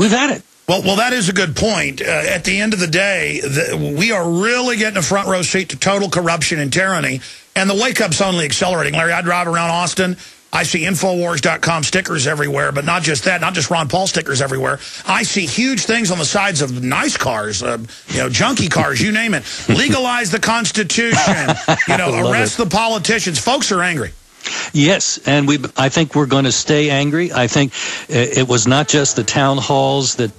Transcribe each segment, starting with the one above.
We've had it. Well, that is a good point. At the end of the day, we are really getting a front row seat to total corruption and tyranny, and the wake-up's only accelerating. Larry, I drive around Austin. I see Infowars.com stickers everywhere, but not just that, not just Ron Paul stickers everywhere. I see huge things on the sides of nice cars, junky cars, you name it. Legalize the Constitution, arrest the politicians. Folks are angry. Yes, and I think we're going to stay angry. I think it was not just the town halls that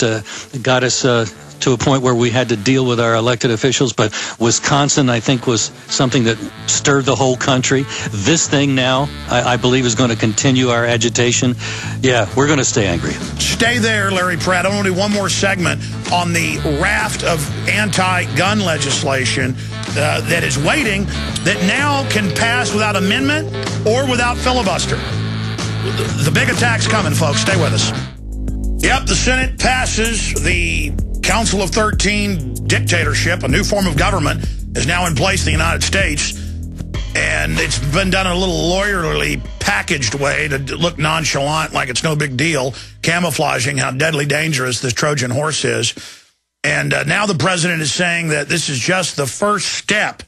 got us to a point where we had to deal with our elected officials, but Wisconsin, I think, was something that stirred the whole country. This thing now, I believe, is going to continue our agitation. Yeah, we're going to stay angry. Stay there, Larry Pratt. I want to do one more segment on the raft of anti-gun legislation that is waiting, that now can pass without amendment or without filibuster. The big attack's coming, folks. Stay with us. Yep, the Senate passes the Council of 13 dictatorship. A new form of government is now in place in the United States, and it's been done in a little lawyerly packaged way to look nonchalant, like it's no big deal, camouflaging how deadly dangerous this Trojan horse is. And now the president is saying that this is just the first step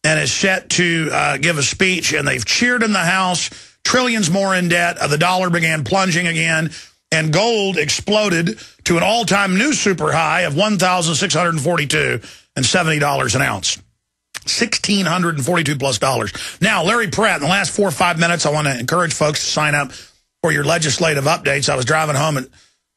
and is set to give a speech, and they've cheered in the House. Trillions more in debt. The dollar began plunging again, and gold exploded to an all-time new super high of $1,642.70 an ounce. $1,642 plus. Now, Larry Pratt, in the last 4 or 5 minutes, I want to encourage folks to sign up for your legislative updates. I was driving home at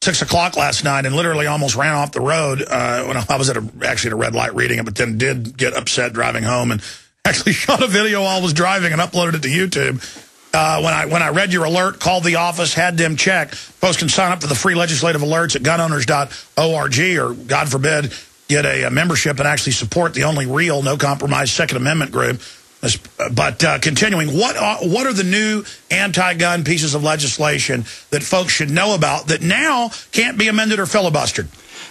6 o'clock last night and literally almost ran off the road when I was actually at a red light reading it, but then did get upset driving home and actually shot a video while I was driving and uploaded it to YouTube. When I read your alert, called the office, had them check. Folks can sign up for the free legislative alerts at gunowners.org, or, God forbid, get a membership and actually support the only real, no-compromise Second Amendment group. But continuing, what are the new anti-gun pieces of legislation that folks should know about that now can't be amended or filibustered?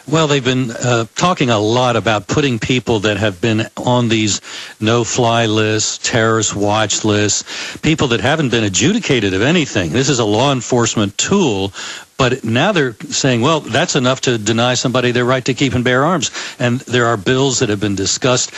Well, they've been talking a lot about putting people that have been on these no-fly lists, terrorist watch lists, people that haven't been adjudicated of anything. This is a law enforcement tool, but now they're saying, well, that's enough to deny somebody their right to keep and bear arms. And there are bills that have been discussed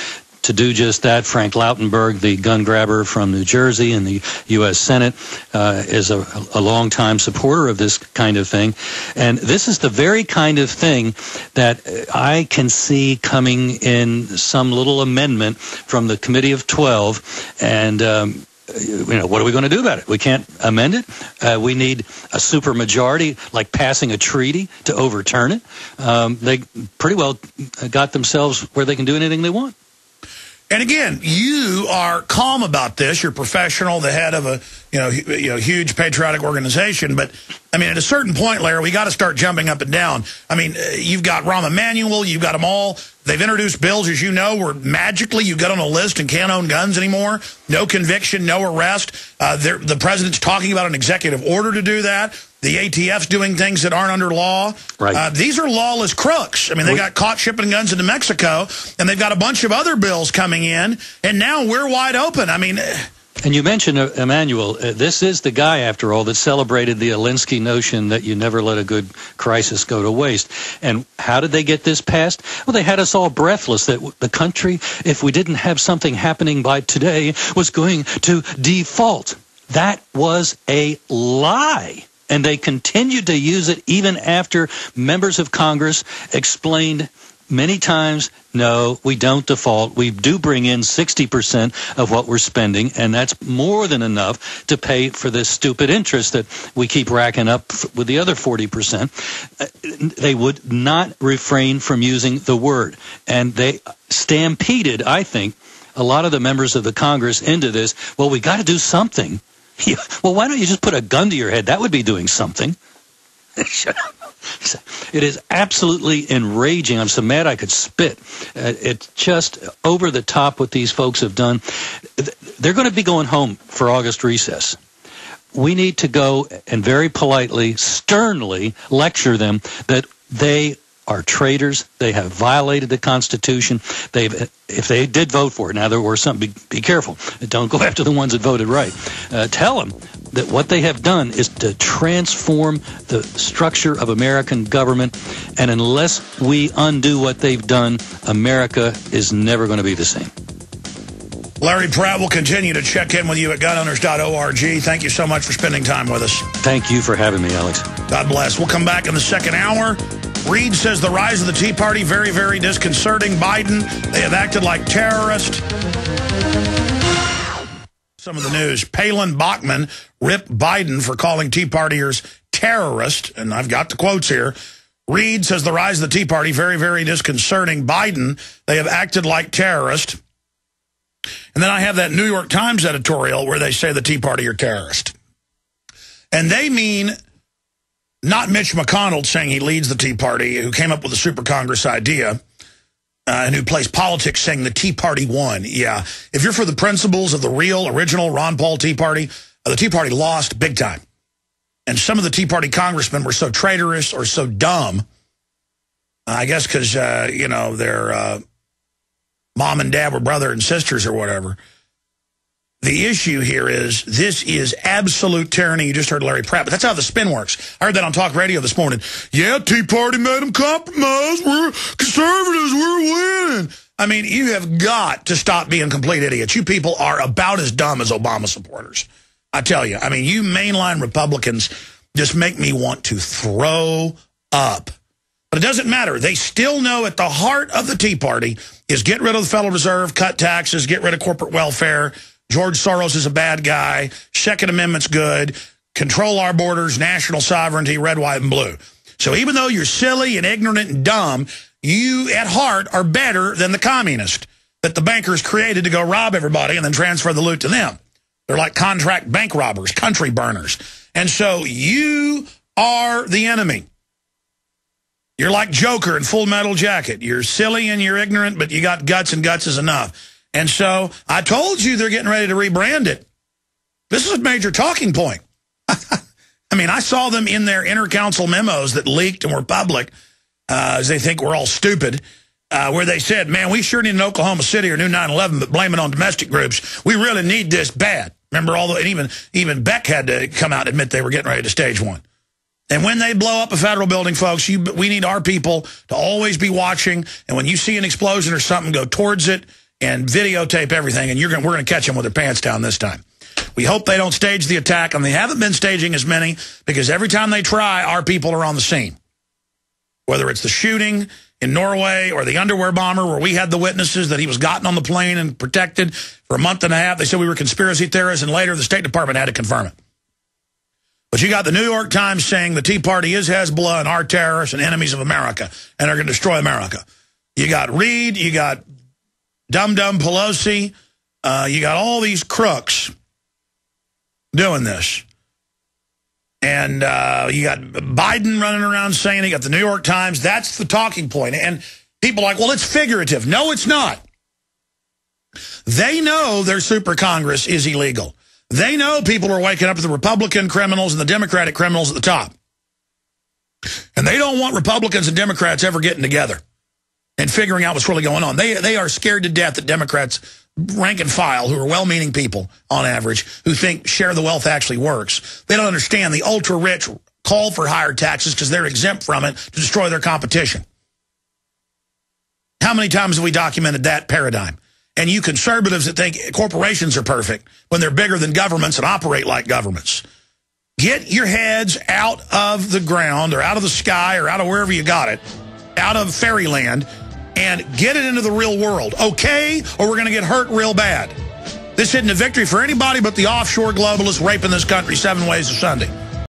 to do just that. Frank Lautenberg, the gun grabber from New Jersey in the U.S. Senate, is a longtime supporter of this kind of thing. And this is the very kind of thing that I can see coming in some little amendment from the Committee of 12. And what are we going to do about it? We can't amend it. We need a supermajority, like passing a treaty, to overturn it. They pretty well got themselves where they can do anything they want. And again, you are calm about this. You're professional, the head of a huge patriotic organization. But I mean, at a certain point, Larry, we got to start jumping up and down. I mean, you've got Rahm Emanuel, you've got them all. They've introduced bills, as you know, where magically you get on a list and can't own guns anymore. No conviction, no arrest. The president's talking about an executive order to do that. The ATF's doing things that aren't under law. Right. These are lawless crooks. I mean, they got caught shipping guns into Mexico, and they've got a bunch of other bills coming in, and now we're wide open. I mean... And you mentioned Emmanuel. This is the guy, after all, that celebrated the Alinsky notion that you never let a good crisis go to waste. And how did they get this passed? Well, they had us all breathless that the country, if we didn't have something happening by today, was going to default. That was a lie. And they continued to use it even after members of Congress explained many times, no, we don't default. We do bring in 60% of what we're spending, and that's more than enough to pay for this stupid interest that we keep racking up with the other 40%. They would not refrain from using the word, and they stampeded, I think, a lot of the members of the Congress into this. Well, we got to do something. Well, why don't you just put a gun to your head? That would be doing something. Shut up. It is absolutely enraging. I'm so mad I could spit. It's just over the top what these folks have done. They're going to be going home for August recess. We need to go and very politely, sternly lecture them that they are traitors. They have violated the Constitution. If they did vote for it, now there were some. Be careful. Don't go after the ones that voted right. Tell them that what they have done is to transform the structure of American government, and unless we undo what they've done, America is never going to be the same. Larry Pratt will continue to check in with you at gunowners.org. Thank you so much for spending time with us. Thank you for having me, Alex. God bless. We'll come back in the second hour. Reed says the rise of the Tea Party, very, very disconcerting. Biden, they have acted like terrorists. Some of the news. Palin Bachman ripped Biden for calling Tea Partiers terrorists, and I've got the quotes here. Reed says the rise of the Tea Party, very, very disconcerting. Biden, they have acted like terrorists. And then I have that New York Times editorial where they say the Tea Party are terrorists. And they mean not Mitch McConnell saying he leads the Tea Party, who came up with the Super Congress idea, and who plays politics saying the Tea Party won. Yeah, if you're for the principles of the real, original Ron Paul Tea Party, the Tea Party lost big time. And some of the Tea Party congressmen were so traitorous or so dumb, I guess because, you know, their mom and dad were brother and sisters or whatever. The issue here is this is absolute tyranny. You just heard Larry Pratt, but that's how the spin works. I heard that on talk radio this morning. Yeah, Tea Party made them compromise. We're conservatives. We're winning. I mean, you have got to stop being complete idiots. You people are about as dumb as Obama supporters. I tell you. I mean, you mainline Republicans just make me want to throw up. But it doesn't matter. They still know at the heart of the Tea Party is get rid of the Federal Reserve, cut taxes, get rid of corporate welfare. George Soros is a bad guy. Second Amendment's good. Control our borders, national sovereignty, red, white, and blue. So even though you're silly and ignorant and dumb, you at heart are better than the communist that the bankers created to go rob everybody and then transfer the loot to them. They're like contract bank robbers, country burners. And so you are the enemy. You're like Joker in Full Metal Jacket. You're silly and you're ignorant, but you got guts, and guts is enough. And so I told you they're getting ready to rebrand it. This is a major talking point. I mean, I saw them in their inter-council memos that leaked and were public, as they think we're all stupid, where they said, man, we sure need an Oklahoma City or new 9/11, but blame it on domestic groups. We really need this bad. Remember, and even Beck had to come out and admit they were getting ready to stage one. And when they blow up a federal building, folks, we need our people to always be watching. And when you see an explosion or something, go towards it and videotape everything, and we're going to catch them with their pants down this time. We hope they don't stage the attack, and they haven't been staging as many, because every time they try, our people are on the scene. Whether it's the shooting in Norway or the underwear bomber where we had the witnesses that he was gotten on the plane and protected for a month and a half. They said we were conspiracy theorists, and later the State Department had to confirm it. But you got the New York Times saying the Tea Party is Hezbollah and are terrorists and enemies of America and are going to destroy America. You got Reed, you got Dum-Dum Pelosi, you got all these crooks doing this. And you got Biden running around saying, you got the New York Times. That's the talking point. And people are like, well, it's figurative. No, it's not. They know their super Congress is illegal. They know people are waking up to the Republican criminals and the Democratic criminals at the top. And they don't want Republicans and Democrats ever getting together and figuring out what's really going on. They are scared to death that Democrats, rank and file, who are well-meaning people on average, who think share the wealth actually works. They don't understand the ultra-rich call for higher taxes because they're exempt from it to destroy their competition. How many times have we documented that paradigm? And you conservatives that think corporations are perfect when they're bigger than governments and operate like governments. Get your heads out of the ground or out of the sky or out of wherever you got it, out of fairyland, and get it into the real world, okay? Or we're going to get hurt real bad. This isn't a victory for anybody but the offshore globalists raping this country 7 ways to Sunday.